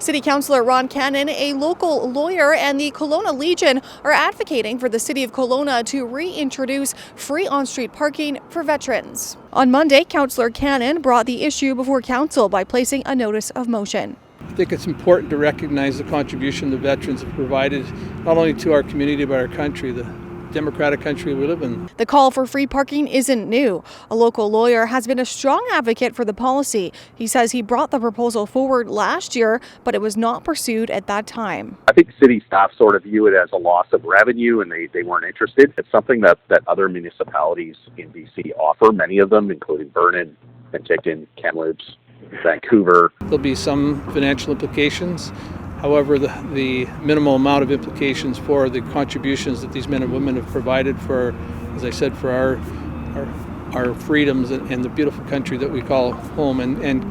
City Councillor Cannan, a local lawyer, and the Kelowna Legion are advocating for the City of Kelowna to reintroduce free on-street parking for veterans. On Monday, Councillor Cannan brought the issue before Council by placing a notice of motion. I think it's important to recognize the contribution the veterans have provided not only to our community but our country, the democratic country we live in. The call for free parking isn't new. A local lawyer has been a strong advocate for the policy. He says he brought the proposal forward last year, but it was not pursued at that time. I think city staff sort of view it as a loss of revenue and they weren't interested. It's something that other municipalities in BC offer, many of them, including Vernon, Penticton, Kamloops, Vancouver. There'll be some financial implications. However, the minimal amount of implications for the contributions that these men and women have provided for, as I said, for our freedoms and the beautiful country that we call home, and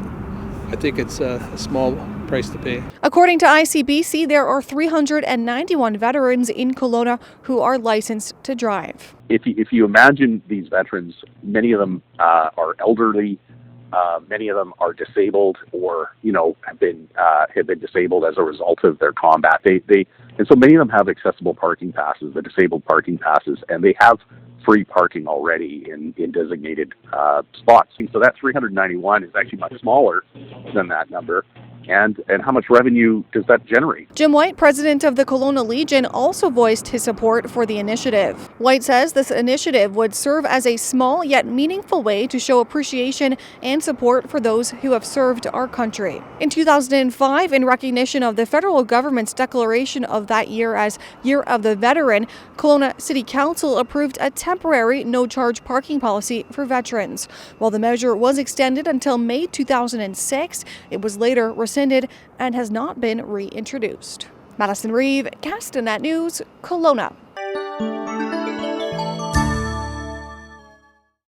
I think it's a small price to pay. According to ICBC, there are 391 veterans in Kelowna who are licensed to drive. If you imagine these veterans, many of them are elderly. Many of them are disabled, or have been disabled as a result of their combat. And so many of them have accessible parking passes, the disabled parking passes, and they have free parking already in designated spots. So that 391 is actually much smaller than that number. And how much revenue does that generate? Jim White, president of the Kelowna Legion, also voiced his support for the initiative. White says this initiative would serve as a small yet meaningful way to show appreciation and support for those who have served our country. In 2005, in recognition of the federal government's declaration of that year as Year of the Veteran, Kelowna City Council approved a temporary no-charge parking policy for veterans. While the measure was extended until May 2006, it was later rescinded and has not been reintroduced. Madison Reeve, Castanet News, Kelowna.